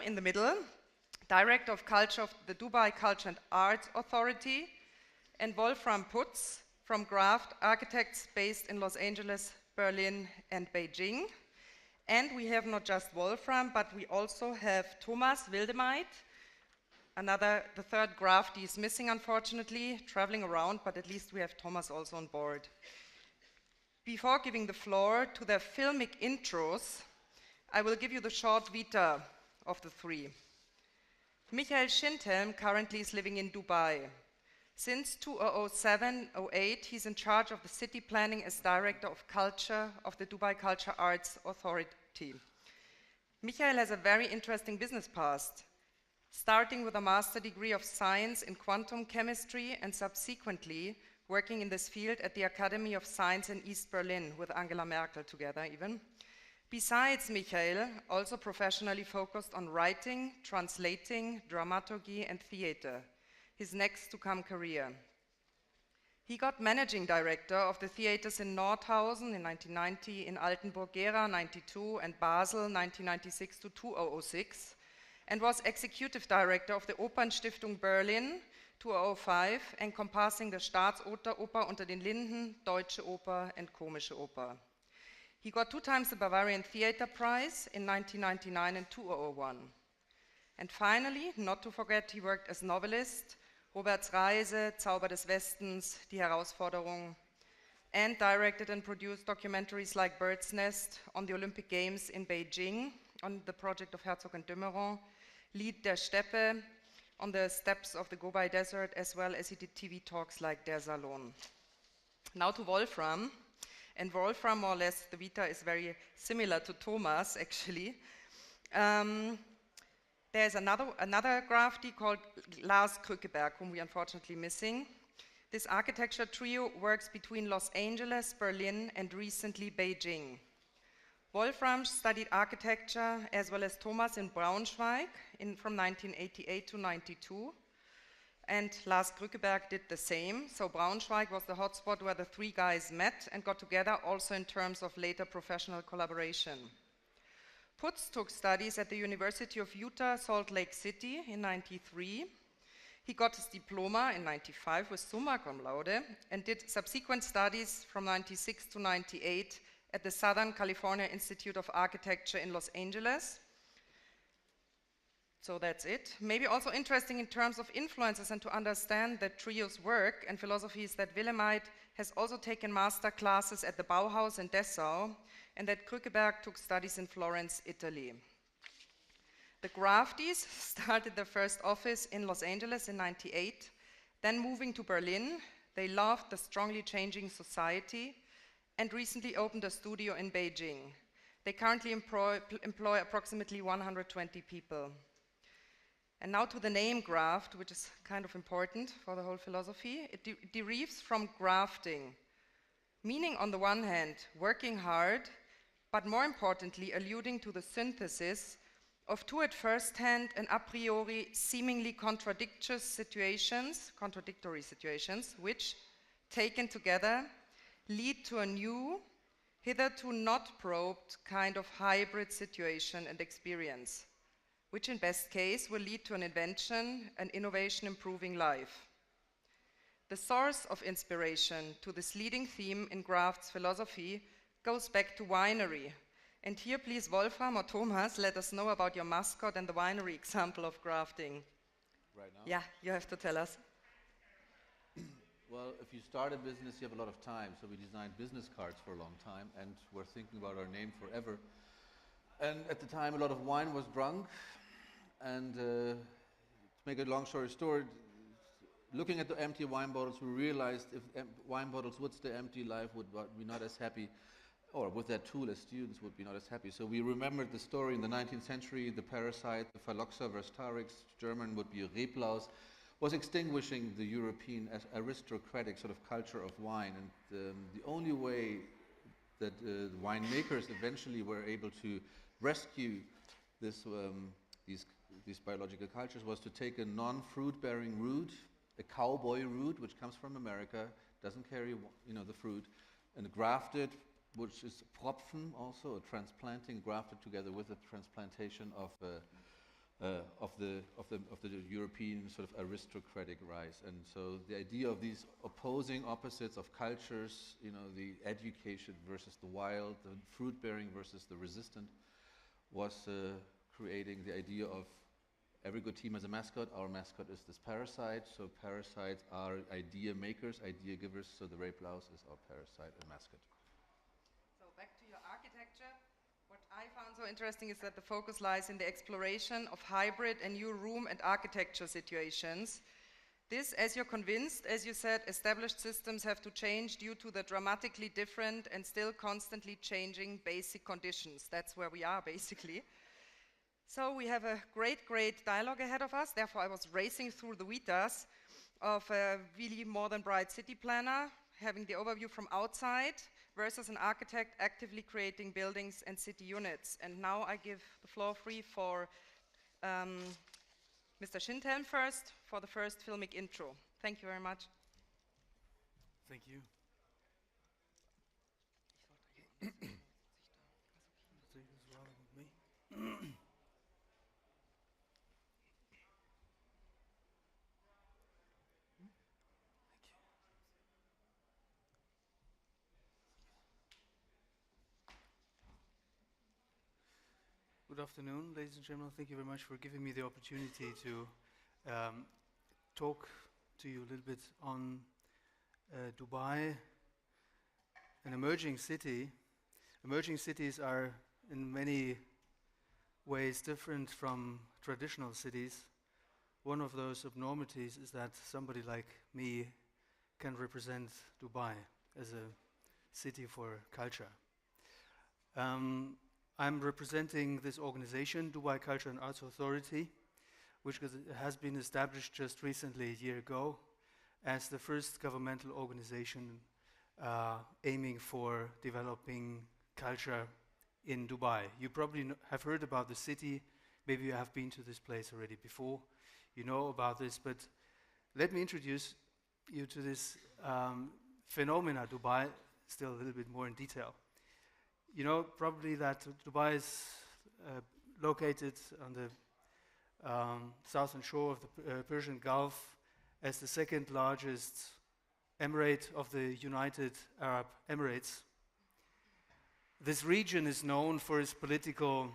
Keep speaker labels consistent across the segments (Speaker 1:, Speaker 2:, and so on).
Speaker 1: in the middle, Director of Culture of the Dubai Culture and Arts Authority, and Wolfram Putz from Graft Architects based in Los Angeles, Berlin, and Beijing. And we have not just Wolfram, but we also have Thomas Wildemeit, the third graftee is missing, unfortunately, traveling around, but at least we have Thomas also on board. Before giving the floor to their filmic intros, I will give you the short vita of the three. Michael Schindhelm currently is living in Dubai. Since 2007-08, he's in charge of the city planning as Director of Culture of the Dubai Culture Arts Authority. Michael has a very interesting business past, starting with a master degree of science in quantum chemistry and subsequently working in this field at the Academy of Science in East Berlin with Angela Merkel together even. Besides, Michael also professionally focused on writing, translating, dramaturgy and theater, his next to come career. He got managing director of the theaters in Nordhausen in 1990, in Altenburg-Gera 92 and Basel 1996 to 2006, and was executive director of the Opernstiftung Berlin 2005, encompassing the Staatsoper unter den Linden, Deutsche Oper and Komische Oper. He got 2 times the Bavarian Theatre Prize in 1999 and 2001. And finally, not to forget, he worked as novelist, Roberts Reise, Zauber des Westens, Die Herausforderung, and directed and produced documentaries like Bird's Nest on the Olympic Games in Beijing, on the project of Herzog and de Meuron, Lied der Steppe, on the steppes of the Gobi Desert, as well as he did TV talks like Der Salon. Now to Wolfram. And Wolfram, more or less, the vita is very similar to Thomas, actually. There's another graftee called Lars Krückeberg, whom we unfortunately missing. This architecture trio works between Los Angeles, Berlin, and recently Beijing. Wolfram studied architecture as well as Thomas in Braunschweig from 1988 to 92. And Lars Krückeberg did the same. So Braunschweig was the hotspot where the 3 guys met and got together also in terms of later professional collaboration. Putz took studies at the University of Utah, Salt Lake City in 93. He got his diploma in 95 with summa cum laude and did subsequent studies from 96 to 98 at the Southern California Institute of Architecture in Los Angeles. So that's it. Maybe also interesting in terms of influences and to understand that trio's work and philosophy is that Wildemeit has also taken master classes at the Bauhaus in Dessau, and that Krückeberg took studies in Florence, Italy. The graftees started their first office in Los Angeles in 98, then moving to Berlin. They loved the strongly changing society and recently opened a studio in Beijing. They currently employ approximately 120 people. And now to the name graft, which is kind of important for the whole philosophy. It derives from grafting, meaning on the one hand, working hard, but more importantly, alluding to the synthesis of 2 at first hand and a priori seemingly contradictory situations, which, taken together, lead to a new, hitherto not probed kind of hybrid situation and experience, which in best case will lead to an invention, an innovation improving life. The source of inspiration to this leading theme in Graft's philosophy goes back to winery. And here, please, Wolfram or Thomas, let us know about your mascot and the winery example of grafting.
Speaker 2: Right now?
Speaker 1: Yeah, you have to tell us.
Speaker 2: Well, if you start a business, you have a lot of time. So we designed business cards for a long time, and we're thinking about our name forever. And at the time, a lot of wine was drunk. And to make a long story short, looking at the empty wine bottles, we realized if wine bottles would stay empty, life would be not as happy, or with that tool as students would be not as happy. So we remembered the story in the 19th century, the parasite, the Phylloxera verstarex, German would be Reblaus, was extinguishing the European aristocratic sort of culture of wine. And the only way that the winemakers eventually were able to rescue this, these biological cultures was to take a non-fruit-bearing root, a cowboy root, which comes from America, doesn't carry the fruit, and graft it, which is Propfen also, a transplanting grafted together with a transplantation of of the European sort of aristocratic rise. And so the idea of these opposing opposites of cultures, you know, the education versus the wild, the fruit-bearing versus the resistant, was creating the idea of every good team has a mascot. Our mascot is this parasite. So parasites are idea makers, idea givers. So the rape blouse is our parasite and mascot.
Speaker 1: So back to your architecture. What I found so interesting is that the focus lies in the exploration of hybrid and new room and architecture situations. This, as you're convinced, as you said, established systems have to change due to the dramatically different and still constantly changing basic conditions. That's where we are, basically. So we have a great dialogue ahead of us. Therefore, I was racing through the vitas of a really more than bright city planner, having the overview from outside, versus an architect actively creating buildings and city units. And now I give the floor free for Mr. Schindhelm first for the first filmic intro. Thank you very much.
Speaker 3: Thank you. Good afternoon, ladies and gentlemen. Thank you very much for giving me the opportunity to talk to you a little bit on Dubai, an emerging city. Emerging cities are in many ways different from traditional cities. One of those abnormities is that somebody like me can represent Dubai as a city for culture. I'm representing this organization, Dubai Culture and Arts Authority, which has been established just recently, a year ago, as the first governmental organization aiming for developing culture in Dubai. You probably have heard about the city. Maybe you have been to this place already before. You know about this, but let me introduce you to this phenomena, Dubai, still a little bit more in detail. You know probably that Dubai is located on the southern shore of the Persian Gulf as the second largest emirate of the United Arab Emirates. This region is known for its political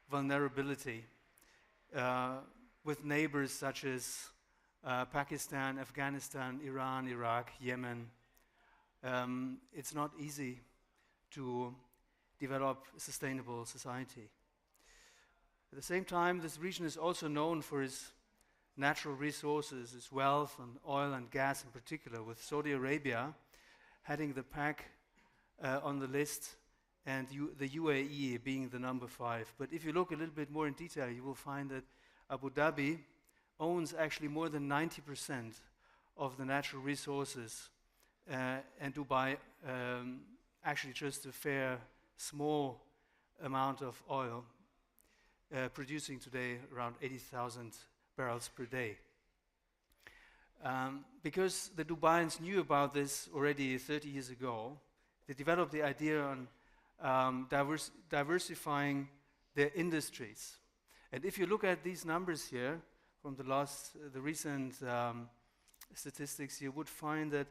Speaker 3: vulnerability with neighbors such as Pakistan, Afghanistan, Iran, Iraq, Yemen. It's not easy to develop a sustainable society. At the same time, this region is also known for its natural resources, its wealth on oil and gas in particular, with Saudi Arabia heading the pack on the list and the UAE being the number 5. But if you look a little bit more in detail, you will find that Abu Dhabi owns actually more than 90% of the natural resources, and Dubai actually just a fair small amount of oil, producing today around 80,000 barrels per day. Because the Dubaians knew about this already 30 years ago, they developed the idea on diversifying their industries. And if you look at these numbers here from the recent statistics, you would find that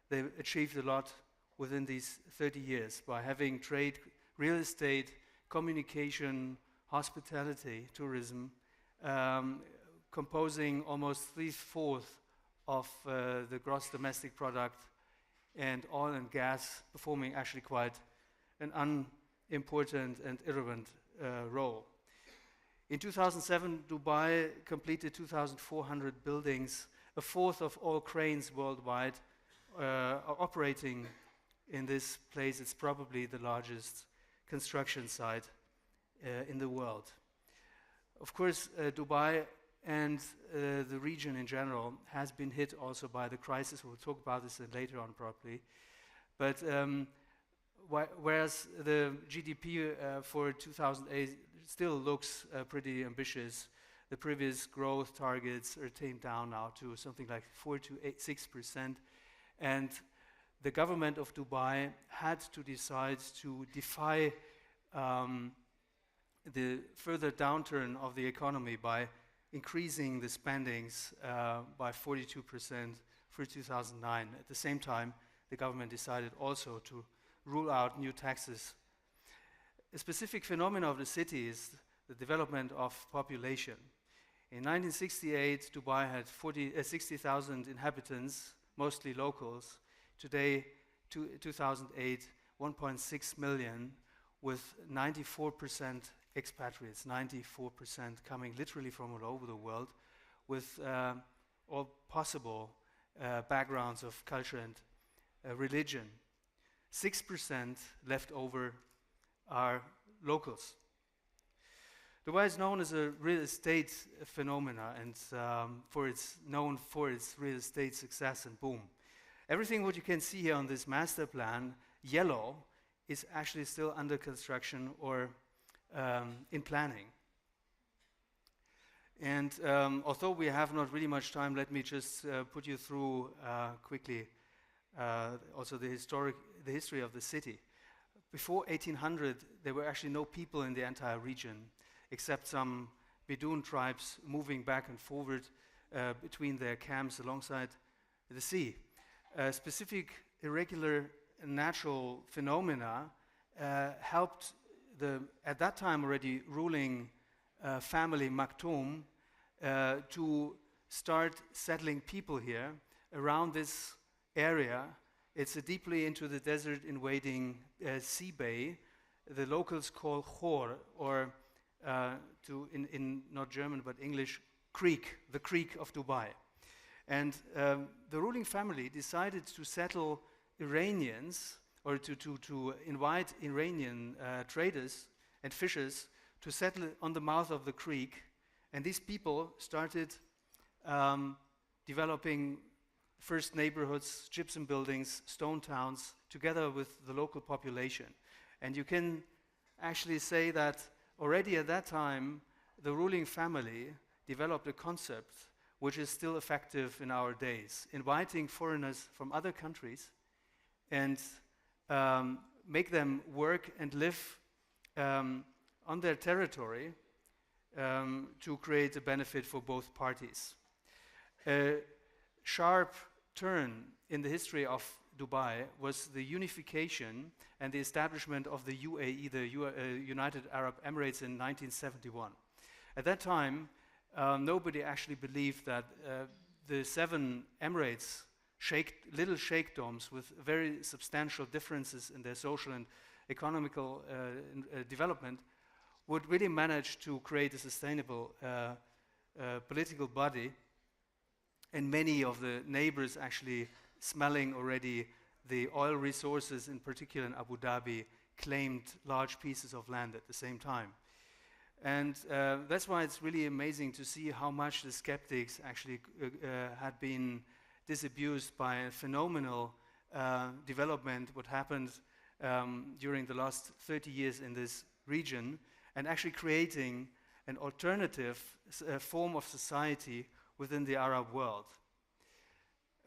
Speaker 3: they've achieved a lot within these 30 years by having trade, real estate, communication, hospitality, tourism, composing almost 3/4 of the gross domestic product, and oil and gas performing actually quite an unimportant and irrelevant role. In 2007, Dubai completed 2,400 buildings. A fourth of all cranes worldwide are operating in this place. It's probably the largest construction site in the world. Of course, Dubai and the region in general has been hit also by the crisis. We'll talk about this later on probably. But whereas the GDP for 2008 still looks pretty ambitious, the previous growth targets are tamed down now to something like 4 to 6%. And the government of Dubai had to decide to defy the further downturn of the economy by increasing the spendings by 42% for 2009. At the same time, the government decided also to rule out new taxes. A specific phenomenon of the city is the development of population. In 1968, Dubai had 60,000 inhabitants, mostly locals. Today, 2008, 1.6 million, with 94% expatriates, 94% coming literally from all over the world, with all possible backgrounds of culture and religion. 6% left over are locals. Dubai is known as a real estate phenomena and known for its real estate success and boom. Everything what you can see here on this master plan, yellow, is actually still under construction or in planning. And although we have not really much time, let me just put you through quickly also the history of the city. Before 1800, there were actually no people in the entire region, except some Bedouin tribes moving back and forward between their camps alongside the sea. Specific irregular natural phenomena helped the, at that time already ruling family Maktoum to start settling people here around this area. It's a deeply into the desert invading sea bay. The locals call Khor, or in not German but English, creek, the creek of Dubai. And the ruling family decided to settle Iranians, or to invite Iranian traders and fishers to settle on the mouth of the creek. And these people started developing first neighborhoods, gypsum buildings, stone towns, together with the local population. And you can actually say that already at that time, the ruling family developed a concept which is still effective in our days, inviting foreigners from other countries and make them work and live on their territory to create a benefit for both parties. A sharp turn in the history of Dubai was the unification and the establishment of the UAE, the United Arab Emirates, in 1971. At that time, nobody actually believed that the 7 Emirates, little sheikdoms with very substantial differences in their social and economical development, would really manage to create a sustainable political body. And many of the neighbors actually smelling already the oil resources, in particular in Abu Dhabi, claimed large pieces of land at the same time. And that's why it's really amazing to see how much the skeptics actually had been disabused by a phenomenal development, what happened during the last 30 years in this region, and actually creating an alternative form of society within the Arab world.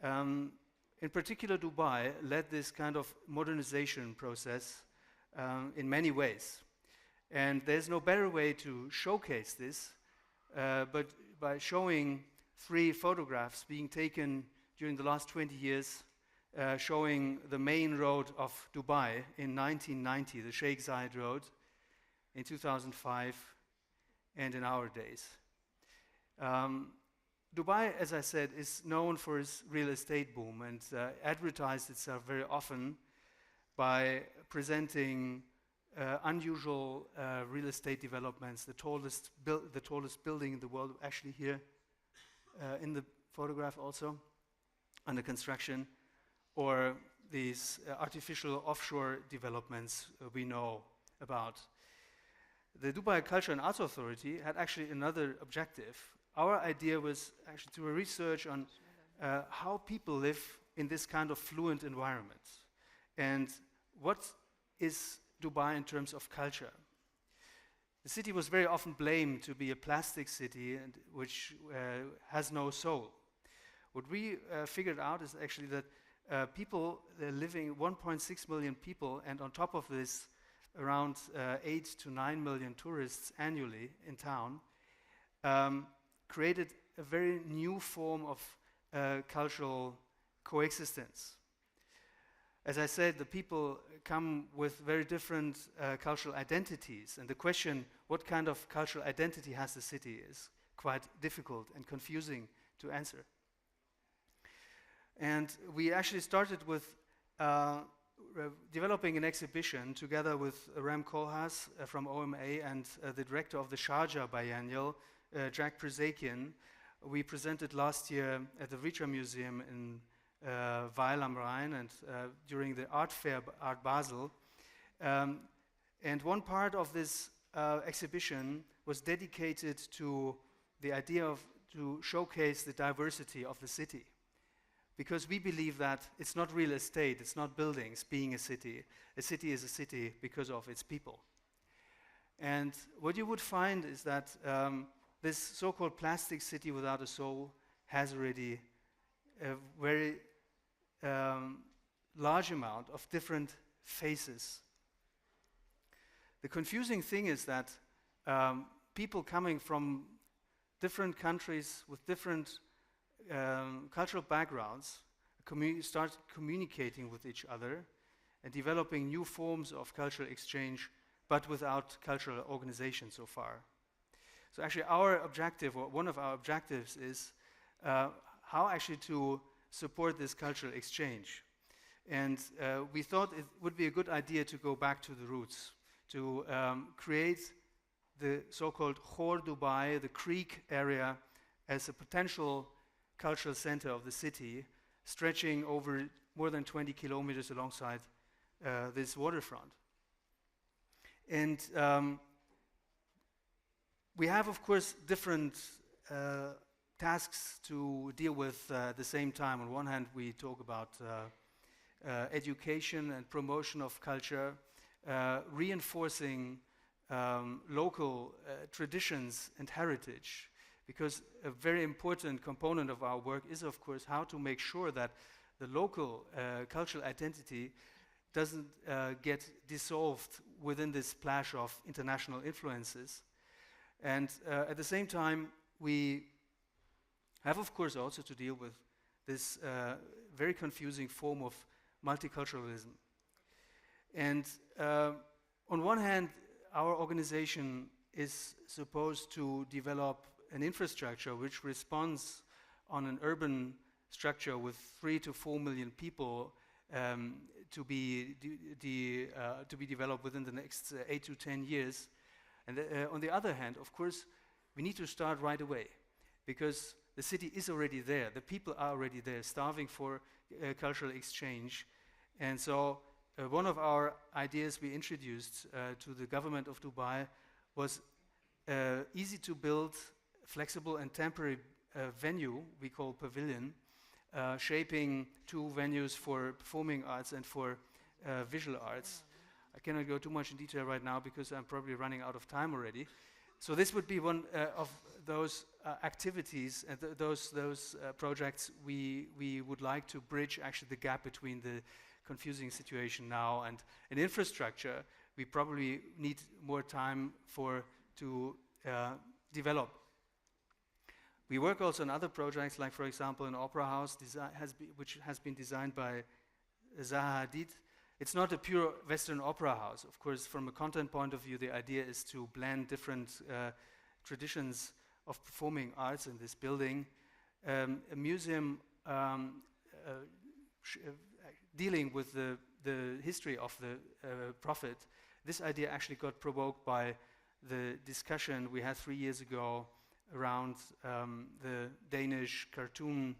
Speaker 3: In particular, Dubai led this kind of modernization process in many ways. And there's no better way to showcase this but by showing 3 photographs being taken during the last 20 years, showing the main road of Dubai in 1990, the Sheikh Zayed Road, in 2005, and in our days. Dubai, as I said, is known for its real estate boom and advertised itself very often by presenting unusual real estate developments. The tallest building in the world, actually here in the photograph also, under construction, or these artificial offshore developments we know about. The Dubai Culture and Arts Authority had actually another objective. Our idea was actually to research on how people live in this kind of fluent environment, and what is Dubai in terms of culture. The city was very often blamed to be a plastic city and which has no soul. What we figured out is actually that people living, 1.6 million people, and on top of this, around 8 to 9 million tourists annually in town, created a very new form of cultural coexistence. As I said, the people come with very different cultural identities, and the question, what kind of cultural identity has the city, is quite difficult and confusing to answer. And we actually started with developing an exhibition together with Ram Koolhaas from OMA and the director of the Sharjah Biennial, Jack Prezakian. We presented last year at the Vitra Museum in Weil am Rhein and during the art fair, Art Basel. And one part of this exhibition was dedicated to the idea of to showcase the diversity of the city. Because we believe that it's not real estate, it's not buildings being a city. A city is a city because of its people. And what you would find is that this so-called plastic city without a soul has already a very large amount of different faces. The confusing thing is that people coming from different countries with different cultural backgrounds start communicating with each other and developing new forms of cultural exchange, but without cultural organization so far. So actually our objective, or one of our objectives, is how actually to support this cultural exchange. And we thought it would be a good idea to go back to the roots, to create the so-called Khor Dubai, the Creek area, as a potential cultural center of the city, stretching over more than 20 kilometers alongside this waterfront. And we have, of course, different tasks to deal with at the same time. On one hand, we talk about education and promotion of culture, reinforcing local traditions and heritage, because a very important component of our work is, of course, how to make sure that the local cultural identity doesn't get dissolved within this splash of international influences. And at the same time, we have, of course, also to deal with this very confusing form of multiculturalism. And on one hand, our organization is supposed to develop an infrastructure which responds on an urban structure with 3 to 4 million people to be developed within the next 8 to 10 years. And on the other hand, of course, we need to start right away, because the city is already there. The people are already there, starving for cultural exchange. And so one of our ideas we introduced to the government of Dubai was easy to build, flexible and temporary venue we call Pavilion, shaping 2 venues for performing arts and for visual arts. I cannot go too much in detail right now because I'm probably running out of time already. So this would be one of those activities and those projects we would like to bridge actually the gap between the confusing situation now and an infrastructure we probably need more time to develop. We work also on other projects, like, for example, an opera house which has been designed by Zaha Hadid. It's not a pure Western opera house. Of course, from a content point of view, the idea is to blend different traditions of performing arts in this building. A museum dealing with the history of the Prophet. This idea actually got provoked by the discussion we had 3 years ago around the Danish cartoons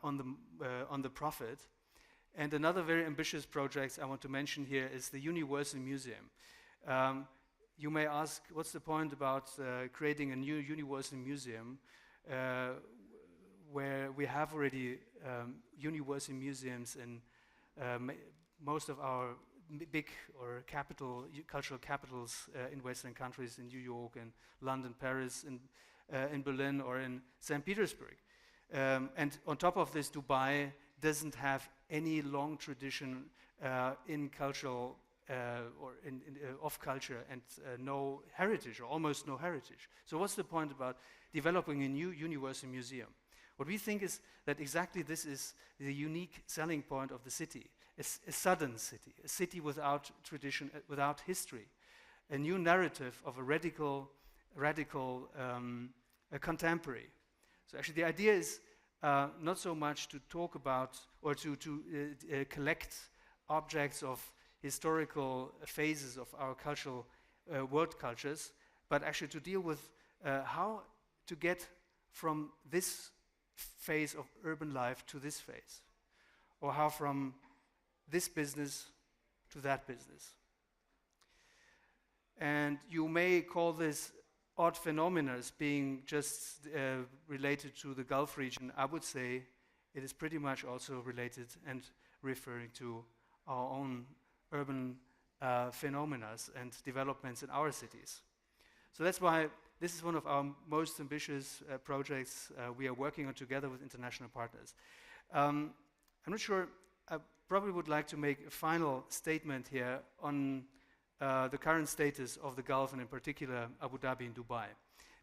Speaker 3: on the Prophet. And another very ambitious project I want to mention here is the Universal Museum. You may ask, what's the point about creating a new Universal Museum where we have already Universal Museums in most of our big or cultural capitals in Western countries, in New York and London, Paris, in Berlin or in St. Petersburg. And on top of this, Dubai doesn't have any long tradition in cultural of culture and no heritage, or almost no heritage. So what's the point about developing a new universal museum? What we think is that exactly this is the unique selling point of the city, a sudden city, a city without tradition, without history, a new narrative of a radical a contemporary. So actually the idea is not so much to talk about or to collect objects of historical phases of our cultural world cultures, but actually to deal with how to get from this phase of urban life to this phase, or how from this business to that business. And you may call this odd phenomena as being just related to the Gulf region. I would say it is pretty much also related and referring to our own urban phenomena and developments in our cities. So that's why this is one of our most ambitious projects we are working on together with international partners. I'm not sure, I probably would like to make a final statement here on the current status of the Gulf, and in particular Abu Dhabi and Dubai.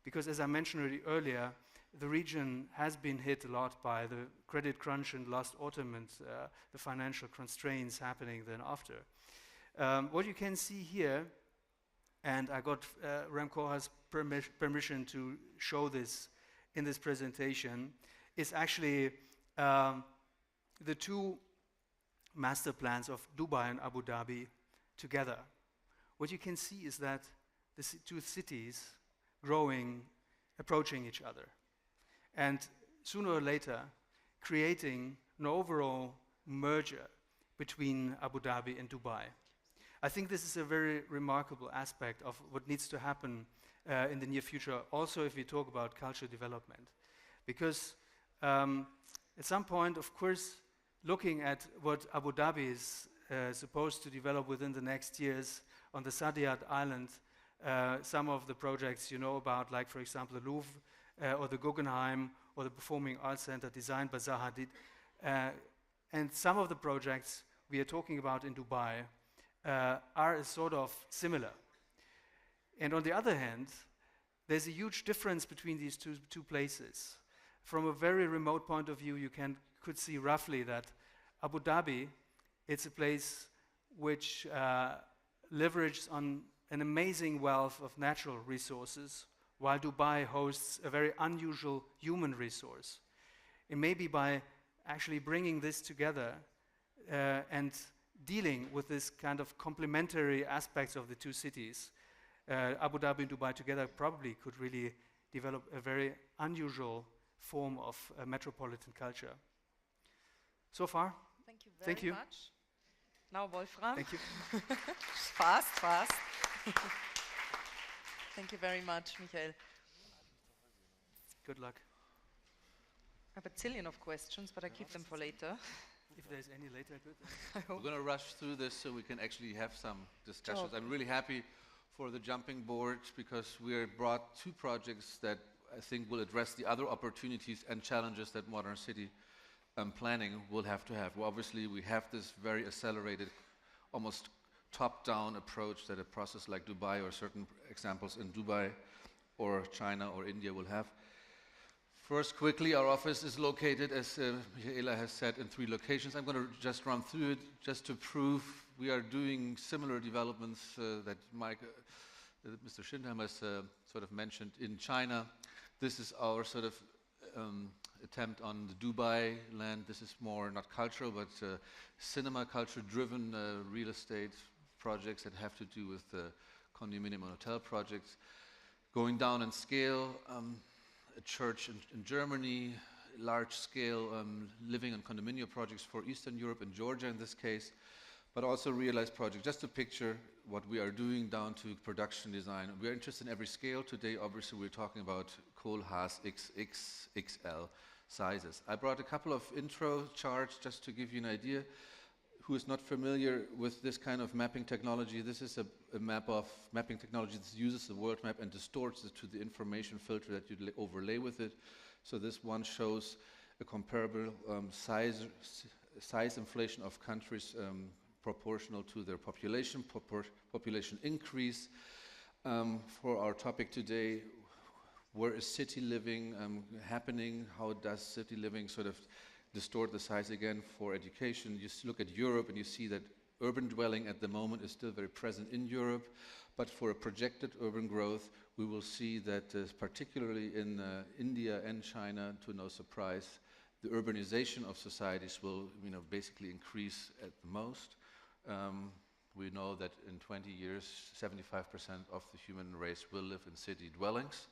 Speaker 3: Because as I mentioned already earlier, the region has been hit a lot by the credit crunch in last autumn and the financial constraints happening then after. What you can see here, and I got Ramkoha's permission to show this in this presentation, is actually the two master plans of Dubai and Abu Dhabi together. What you can see is that the two cities growing, approaching each other, and sooner or later creating an overall merger between Abu Dhabi and Dubai. I think this is a very remarkable aspect of what needs to happen in the near future, also if we talk about cultural development. Because at some point, of course, looking at what Abu Dhabi is supposed to develop within the next years on the Saadiyat Island, some of the projects you know about, like for example the Louvre or the Guggenheim or the Performing Arts Center designed by Zaha Hadid, and some of the projects we are talking about in Dubai are sort of similar. And on the other hand, there's a huge difference between these two places. From a very remote point of view, you could see roughly that Abu Dhabi, it's a place which leverages on an amazing wealth of natural resources, while Dubai hosts a very unusual human resource. It may be by actually bringing this together and dealing with this kind of complementary aspects of the two cities, Abu Dhabi and Dubai together probably could really develop a very unusual form of metropolitan culture. So far,
Speaker 1: thank you very much. Now Wolfram.
Speaker 3: Thank you.
Speaker 1: Fast. Thank you very much, Michael.
Speaker 3: Good luck.
Speaker 1: I have a zillion of questions, but I keep them for later.
Speaker 3: If there's any later, good.
Speaker 2: We're going to rush through this so we can actually have some discussions. I'm really happy for the jumping board because we brought two projects that I think will address the other opportunities and challenges that modern city planning will have to have. Well, obviously, we have this very accelerated, almost top-down approach that a process like Dubai or certain examples in Dubai or China or India will have. First, quickly, our office is located, as Michaela has said, in 3 locations. I'm going to just run through it just to prove we are doing similar developments that Mr. Schindheimer has sort of mentioned in China. This is our sort of attempt on the Dubai land. This is more not cultural, but cinema culture-driven real estate projects that have to do with condominium and hotel projects. Going down in scale, a church in Germany, large-scale living and condominium projects for Eastern Europe and Georgia in this case, but also realized projects. Just to picture what we are doing down to production design. We are interested in every scale. Today, obviously, we're talking about Kohlhaas XXXL sizes. I brought a couple of intro charts just to give you an idea. Who is not familiar with this kind of mapping technology? This is a map of mapping technology that uses the world map and distorts it to the information filter that you overlay with it. So this one shows a comparable size inflation of countries proportional to their population, population increase. For our topic today, where is city living happening? How does city living sort of distort the size again for education? You look at Europe and you see that urban dwelling at the moment is still very present in Europe, but for a projected urban growth, we will see that particularly in India and China, to no surprise, the urbanization of societies will basically increase at the most. We know that in 20 years, 75% of the human race will live in city dwellings,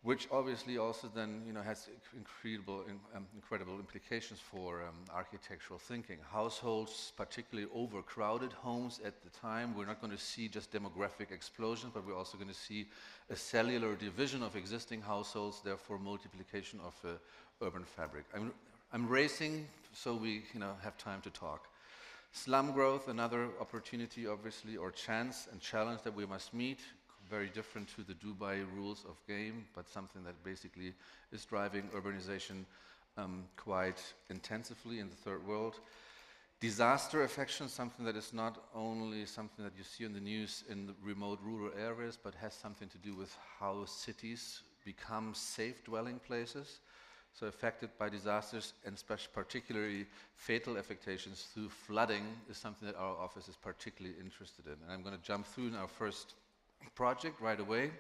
Speaker 2: which obviously also then has incredible implications for architectural thinking. Households, particularly overcrowded homes at the time, we're not going to see just demographic explosions, but we're also going to see a cellular division of existing households, therefore multiplication of urban fabric. I'm racing so we have time to talk. Slum growth, another opportunity obviously, or chance and challenge that we must meet. Very different to the Dubai rules of game, but something that basically is driving urbanization quite intensively in the third world. Disaster affection, something that is not only something that you see in the news in the remote rural areas, but has something to do with how cities become safe dwelling places. So affected by disasters, and particularly fatal affectations through flooding is something that our office is particularly interested in. And I'm going to jump through in our first project right away.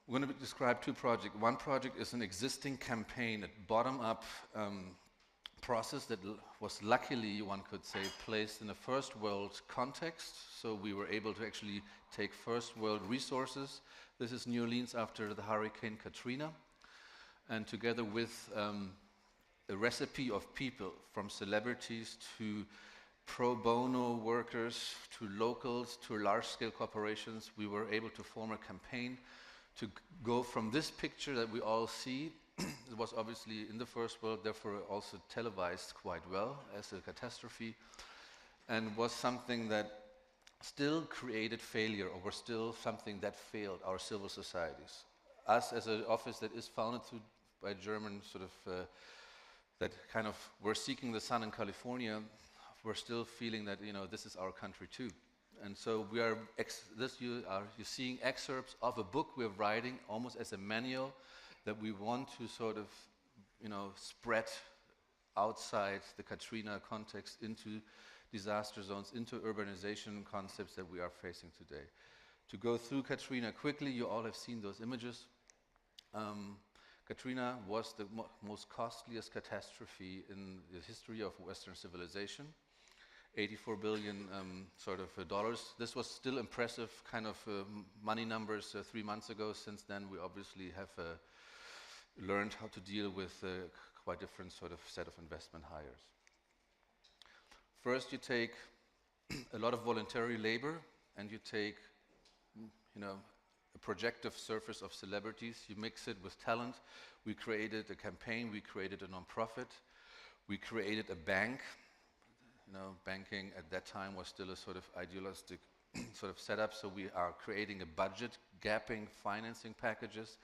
Speaker 2: We're going to describe two projects. One project is an existing campaign, a bottom-up process that was luckily, one could say, placed in a first world context. So we were able to actually take first world resources. This is New Orleans after the Hurricane Katrina. And together with a recipe of people, from celebrities to pro bono workers, to locals, to large-scale corporations, we were able to form a campaign to go from this picture that we all see. It was obviously in the first world, therefore also televised quite well as a catastrophe, and was something that still created failure, or was still something that failed our civil societies. Us as an office that is founded by German that kind of were seeking the sun in California, we're still feeling that this is our country too. And so we are you're seeing excerpts of a book we're writing almost as a manual that we want to sort of spread outside the Katrina context into disaster zones, into urbanization concepts that we are facing today. To go through Katrina quickly, you all have seen those images. Katrina was the most costliest catastrophe in the history of Western civilization. $84 billion dollars. This was still impressive kind of money numbers 3 months ago. Since then, we obviously have learned how to deal with quite different sort of set of investment hires. First, you take a lot of voluntary labor, and you take, a projective surface of celebrities. You mix it with talent. We created a campaign. We created a nonprofit. We created a bank. Banking at that time was still a sort of idealistic sort of setup. So we are creating a budget, gapping financing packages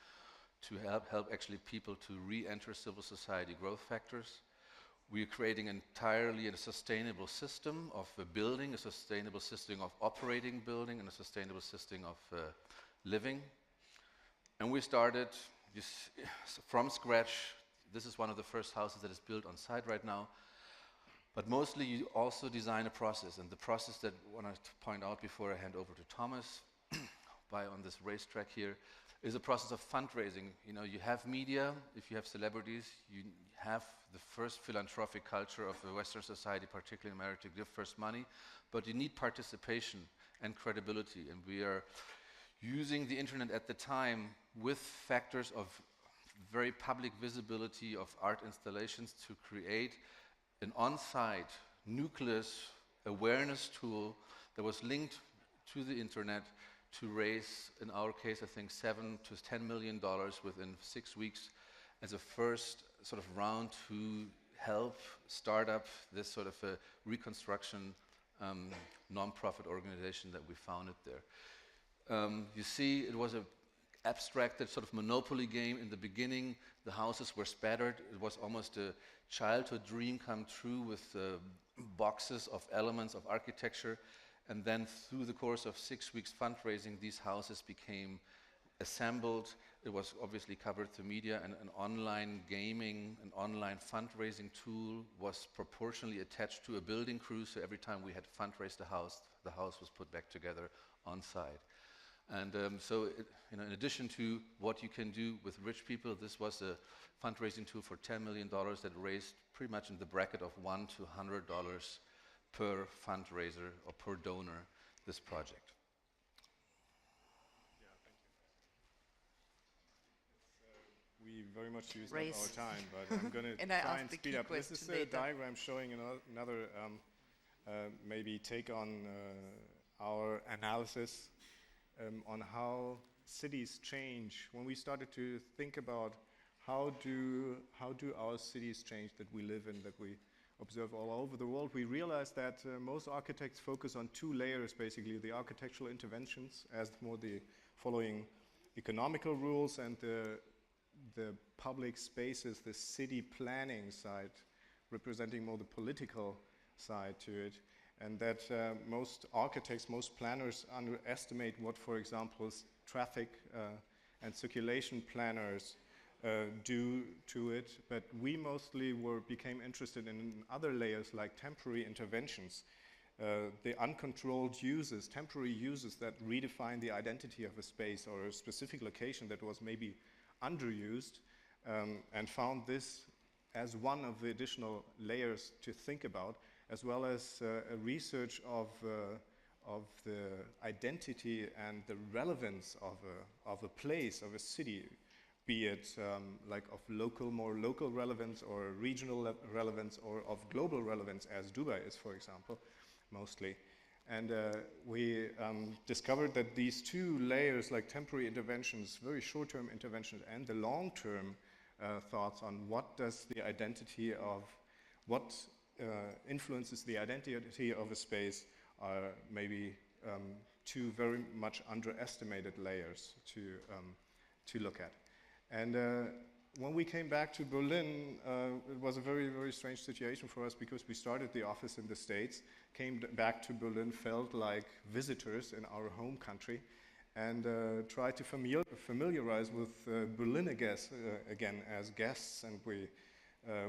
Speaker 2: to help actually people to re-enter civil society growth factors. We are creating entirely a sustainable system of building, a sustainable system of operating building, and a sustainable system of living. And we started from scratch. This is one of the first houses that is built on site right now. But mostly you also design a process, and the process that I want to point out before I hand over to Thomas on this racetrack here is a process of fundraising. You have media, if you have celebrities, you have the first philanthropic culture of the Western society, particularly in America, to give first money, but you need participation and credibility. And we are using the internet at the time with factors of very public visibility of art installations to create an on-site nucleus awareness tool that was linked to the internet to raise, in our case, I think $7 to $10 million within 6 weeks as a first sort of round to help start up this sort of a reconstruction non-profit organization that we founded there. You see, it was an abstracted sort of monopoly game in the beginning. The houses were spattered. It was almost a childhood dream come true with boxes of elements of architecture, and then through the course of 6 weeks fundraising, these houses became assembled. It was obviously covered through media, and an online gaming, an online fundraising tool was proportionally attached to a building crew, so every time we had fundraised the house was put back together on site. And in addition to what you can do with rich people, this was a fundraising tool for $10 million that raised pretty much in the bracket of $1 to $100 per fundraiser or per donor, this project.
Speaker 4: Yeah, thank you. We very much used up our time, but I'm going to try and speed up. This is a diagram showing another maybe take on our analysis on how cities change. When we started to think about how do our cities change that we live in, that we observe all over the world, we realized that most architects focus on two layers, basically, the architectural interventions as more the following economical rules, and the public spaces, the city planning side, representing more the political side to it. And that most architects, most planners underestimate what, for example, traffic and circulation planners do to it. But we mostly became interested in other layers like temporary interventions, the uncontrolled uses, temporary uses that redefine the identity of a space or a specific location that was maybe underused, and found this as one of the additional layers to think about, as well as a research of the identity and the relevance of a place, of a city, be it like of more local relevance or regional relevance or of global relevance, as Dubai is, for example, mostly. And we discovered that these two layers, like temporary interventions, very short-term interventions, and the long-term thoughts on what does the identity of, what influences the identity of a space, are maybe two very much underestimated layers to look at. And when we came back to Berlin, it was a very, very strange situation for us, because we started the office in the States, came back to Berlin, felt like visitors in our home country, and tried to familiarize with Berlin again as guests. And we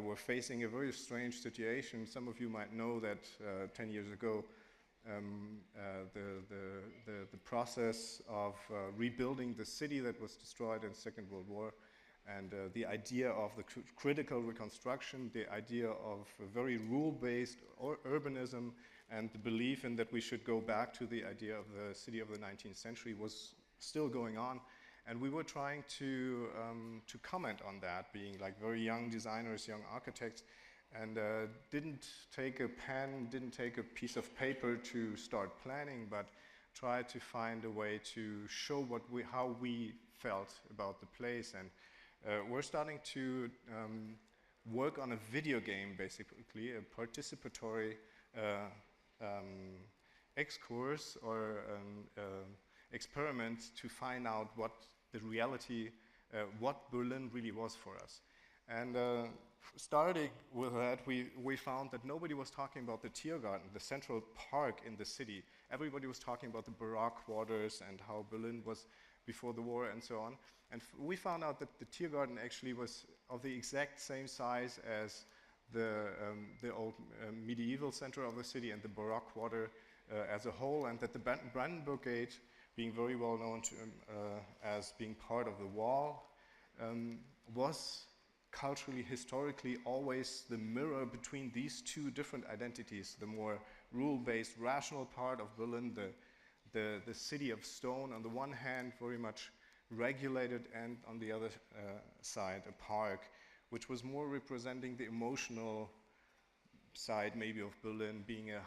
Speaker 4: were facing a very strange situation. Some of you might know that 10 years ago, the process of rebuilding the city that was destroyed in the Second World War, and the idea of the critical reconstruction, the idea of a very rule-based urbanism, and the belief in that we should go back to the idea of the city of the 19th century was still going on. And we were trying to comment on that, being like very young designers, young architects, and didn't take a pen, didn't take a piece of paper to start planning, but tried to find a way to show how we felt about the place. And we're starting to work on a video game, basically, a participatory excursus or experiment to find out what the reality, what Berlin really was for us. And starting with that, we found that nobody was talking about the Tiergarten, the central park in the city. Everybody was talking about the Baroque quarters and how Berlin was before the war and so on. And we found out that the Tiergarten actually was of the exact same size as the old medieval center of the city and the Baroque quarter as a whole, and that the Brandenburg Gate, being very well known as being part of the wall, was culturally, historically, always the mirror between these two different identities, the more rule-based, rational part of Berlin, the city of stone, on the one hand, very much regulated, and on the other side, a park, which was more representing the emotional side, maybe, of Berlin, being a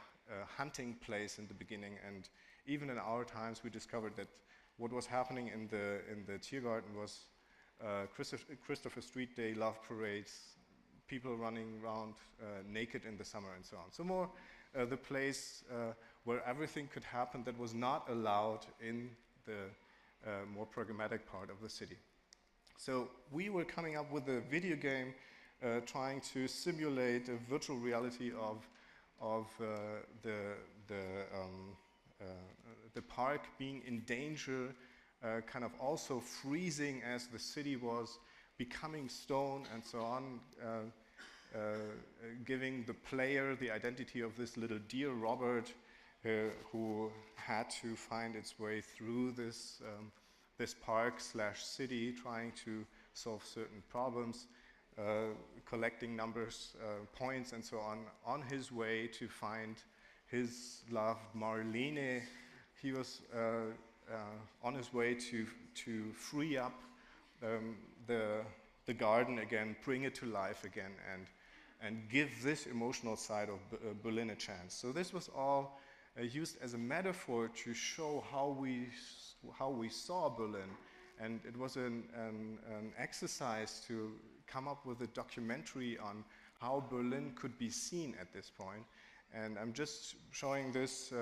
Speaker 4: hunting place in the beginning. And even in our times, we discovered that what was happening in the Tiergarten was Christopher Street Day, love parades, people running around naked in the summer, and so on. So more the place where everything could happen that was not allowed in the more pragmatic part of the city. So we were coming up with a video game trying to simulate a virtual reality of of the park being in danger, kind of also freezing as the city was becoming stone and so on, giving the player the identity of this little dear Robert, who had to find its way through this park/city, trying to solve certain problems, collecting numbers, points and so on his way to find his loved Marlene. He was on his way to free up the garden again, bring it to life again, and give this emotional side of Berlin a chance. So this was all used as a metaphor to show how we saw Berlin, and it was an exercise to come up with a documentary on how Berlin could be seen at this point. And I'm just showing this.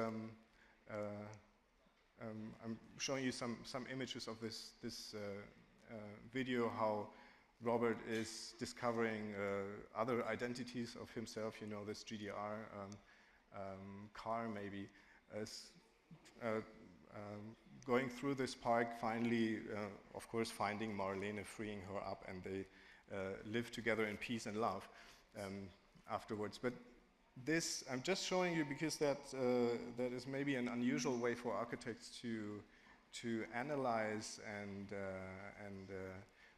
Speaker 4: I'm showing you some images of this video, how Robert is discovering other identities of himself. You know, this GDR car maybe, going through this park, finally, of course, finding Marlene, freeing her up, and they live together in peace and love afterwards. But this I'm just showing you because that is maybe an unusual way for architects to analyze and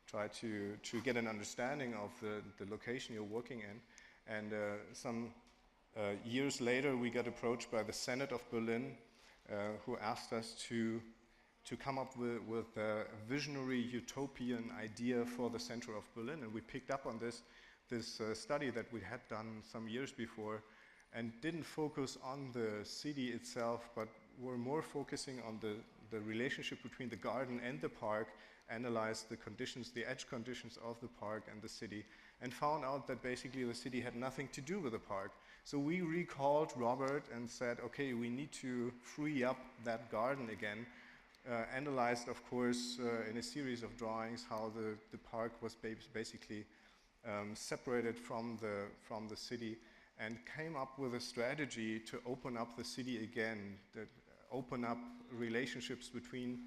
Speaker 4: try to get an understanding of the location you're working in. And some years later, we got approached by the Senate of Berlin, who asked us to come up with a visionary utopian idea for the center of Berlin. And we picked up on this study that we had done some years before, and didn't focus on the city itself, but were more focusing on the relationship between the garden and the park, analyzed the conditions, the edge conditions of the park and the city, and found out that basically the city had nothing to do with the park. So we recalled Robert and said, okay, we need to free up that garden again. Analyzed, of course, in a series of drawings how the park was basically separated from the city, and came up with a strategy to open up the city again, that open up relationships between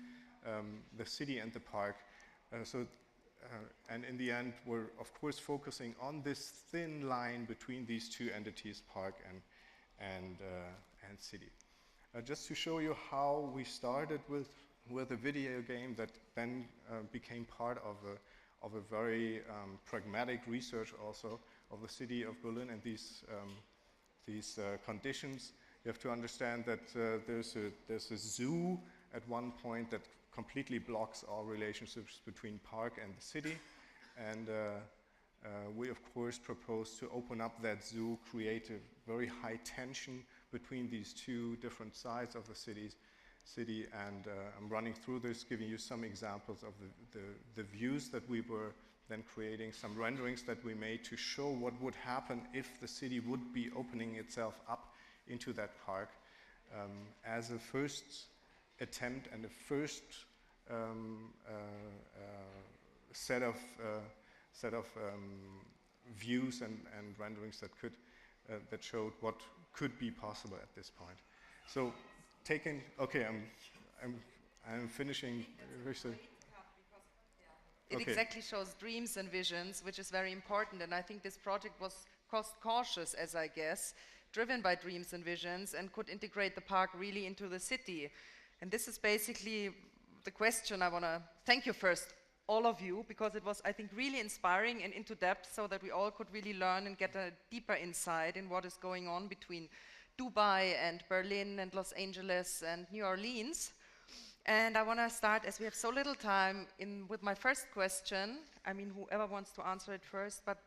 Speaker 4: the city and the park. And in the end, we're of course focusing on this thin line between these two entities, park and city. Just to show you how we started with a video game that then became part of a very pragmatic research also of the city of Berlin and these conditions. You have to understand that there's a zoo at one point that completely blocks all relationships between park and the city, and we of course propose to open up that zoo, create a very high tension between these two different sides of the city, and I'm running through this, giving you some examples of the views that we were then creating, some renderings that we made to show what would happen if the city would be opening itself up into that park, as a first attempt and a first set of views and renderings that showed what could be possible at this point. So, I'm finishing.
Speaker 1: It exactly shows dreams and visions, which is very important. And I think this project was cost cautious, as I guess, driven by dreams and visions, and could integrate the park really into the city. And this is basically the question I want to thank you first, all of you, because it was, I think, really inspiring and into depth, so that we all could really learn and get a deeper insight in what is going on between Dubai and Berlin and Los Angeles and New Orleans. And I want to start, as we have so little time, with my first question. I mean, whoever wants to answer it first, but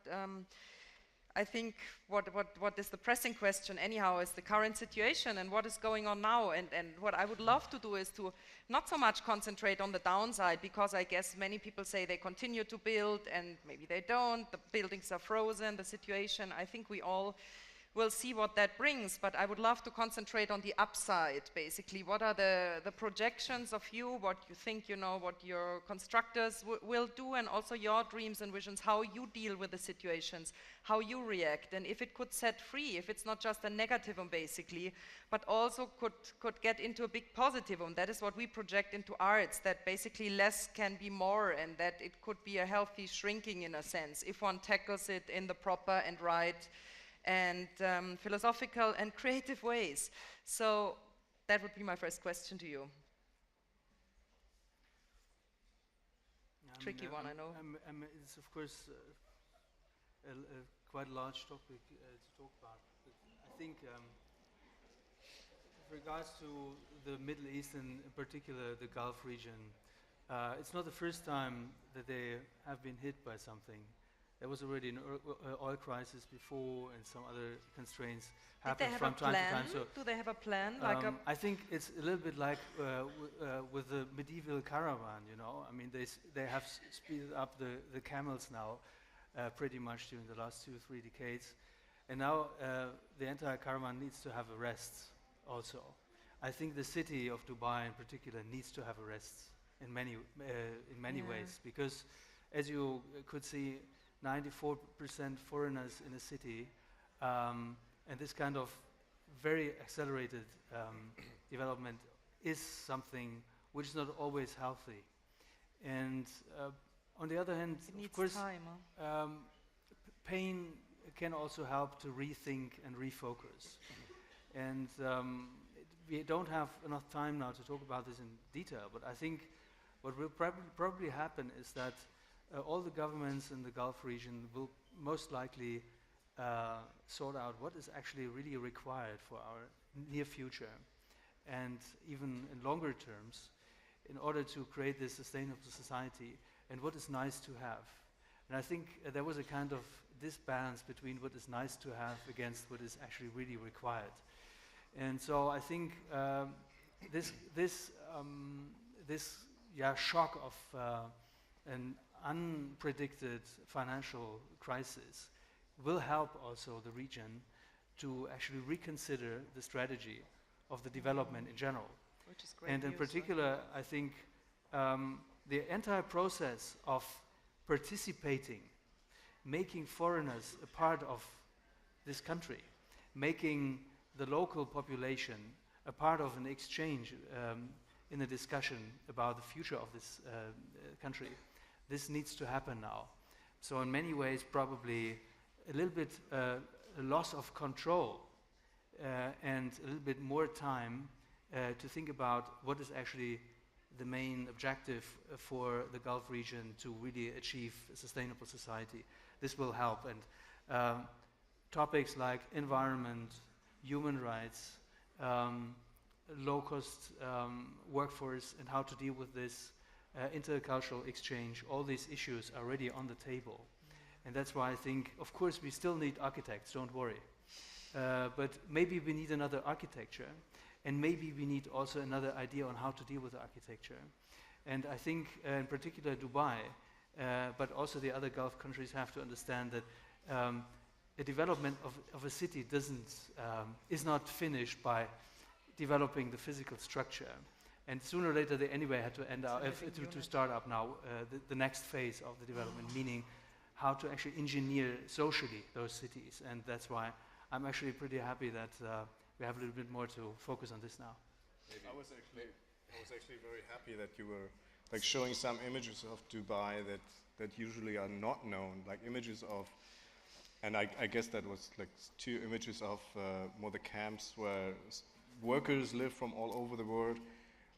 Speaker 1: I think what is the pressing question anyhow is the current situation and what is going on now. And what I would love to do is to not so much concentrate on the downside, because I guess many people say they continue to build and maybe they don't, the buildings are frozen, the situation. I think we all we'll see what that brings, but I would love to concentrate on the upside, basically. What are the projections of you, what you think, you know, what your constructors will do, and also your dreams and visions, how you deal with the situations, how you react, and if it could set free, if it's not just a negativum, basically, but also could get into a big positivum. That is what we project into arts, that basically less can be more, and that it could be a healthy shrinking in a sense, if one tackles it in the proper and right and philosophical and creative ways. So that would be my first question to you. Tricky one, I know.
Speaker 3: It's of course quite a large topic to talk about. But I think with regards to the Middle East and in particular the Gulf region, it's not the first time that they have been hit by something. There was already an oil crisis before, and some other constraints happened from time to time.
Speaker 1: So do they have a plan?
Speaker 3: I think it's a little bit like with the medieval caravan. You know, I mean, they have speeded up the camels now, pretty much during the last 2 or 3 decades, and now the entire caravan needs to have a rest. Also, I think the city of Dubai in particular needs to have a rest in many ways, because as you could see, 94% foreigners in a city, and this kind of very accelerated development is something which is not always healthy. And on the other hand, of course, time, pain can also help to rethink and refocus. And we don't have enough time now to talk about this in detail, but I think what will probably happen is that all the governments in the Gulf region will most likely sort out what is actually really required for our near future, and even in longer terms, in order to create this sustainable society, and what is nice to have. And I think there was a kind of disbalance between what is nice to have against what is actually really required. And so I think this shock of an unpredicted financial crisis will help also the region to actually reconsider the strategy of the development in general.
Speaker 1: Which is great.
Speaker 3: And in particular, I think the entire process of participating, making foreigners a part of this country, making the local population a part of an exchange in a discussion about the future of this country. This needs to happen now. So in many ways, probably a little bit a loss of control and a little bit more time to think about what is actually the main objective for the Gulf region to really achieve a sustainable society. This will help. And topics like environment, human rights, low-cost workforce and how to deal with this, intercultural exchange, all these issues are already on the table. And that's why I think, of course, we still need architects, don't worry. But maybe we need another architecture, and maybe we need also another idea on how to deal with the architecture. And I think, in particular, Dubai, but also the other Gulf countries have to understand that the development of a city is not finished by developing the physical structure. And sooner or later, they anyway had to end up to start up now the next phase of the development, meaning how to actually engineer socially those cities. And that's why I'm actually pretty happy that we have a little bit more to focus on this now.
Speaker 4: I was actually very happy that you were like showing some images of Dubai that usually are not known, like images of, and I guess that was like 2 images of more the camps where workers live from all over the world,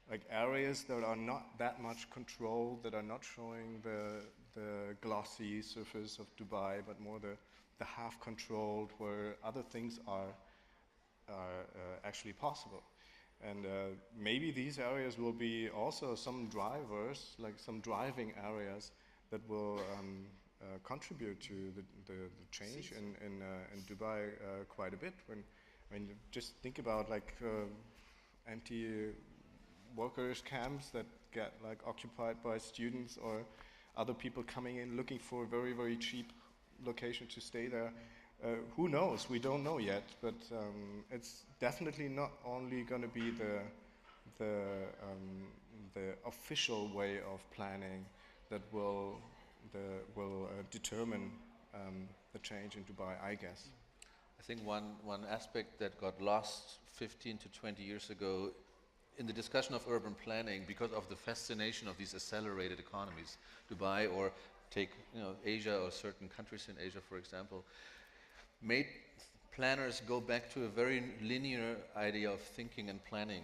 Speaker 4: like areas that are not that much controlled, that are not showing the glossy surface of Dubai, but more the half-controlled, where other things are actually possible. And maybe these areas will be also some drivers, like some driving areas that will contribute to the change in Dubai quite a bit. When you just think about like empty workers camps that get like occupied by students or other people coming in looking for a very, very cheap location to stay there. who knows? We don't know yet, but it's definitely not only going to be the official way of planning that will determine the change in Dubai, I guess.
Speaker 2: I think one aspect that got lost 15 to 20 years ago in the discussion of urban planning, because of the fascination of these accelerated economies, Dubai, or take Asia or certain countries in Asia, for example, made planners go back to a very linear idea of thinking and planning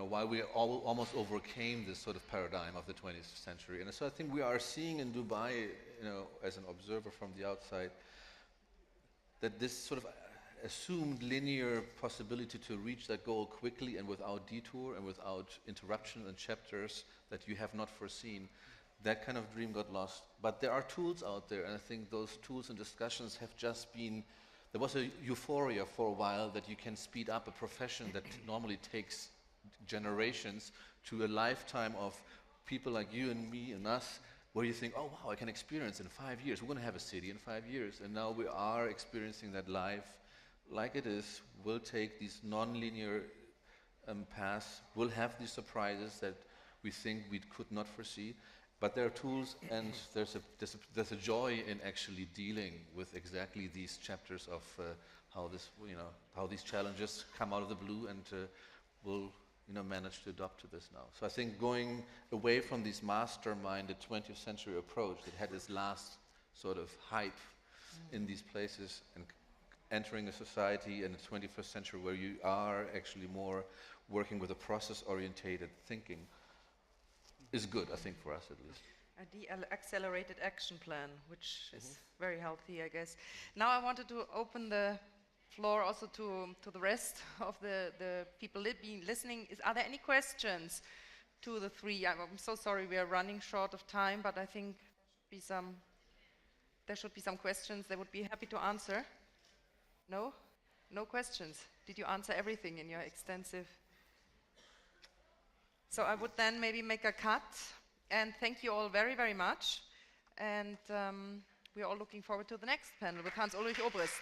Speaker 2: while we almost overcame this sort of paradigm of the 20th century. And so I think we are seeing in Dubai, as an observer from the outside, that this sort of assumed linear possibility to reach that goal quickly and without detour and without interruption and chapters that you have not foreseen, that kind of dream got lost. But there are tools out there, and I think those tools and discussions have just been, there was a euphoria for a while that you can speed up a profession that normally takes generations to a lifetime of people like you and me and us, where you think, oh wow, I can experience in 5 years, we're going to have a city in 5 years. And now we are experiencing that life like it is. We'll take these non-linear paths, we'll have these surprises that we think we could not foresee. But there are tools, and there's a joy in actually dealing with exactly these chapters of how these challenges come out of the blue, and we'll manage to adopt to this now. So I think going away from this masterminded 20th century approach that had its last sort of hype in these places, and entering a society in the 21st century where you are actually more working with a process-orientated thinking is good, I think, for us at least.
Speaker 1: A accelerated action plan, which is very healthy, I guess. Now I wanted to open the floor also to the rest of the people listening. Are there any questions to the three? I'm so sorry, we are running short of time, but I think there should be some questions they would be happy to answer. No? No questions? Did you answer everything in your extensive? So I would then maybe make a cut, and thank you all very, very much. And we're all looking forward to the next panel with Hans-Ulrich Obrist.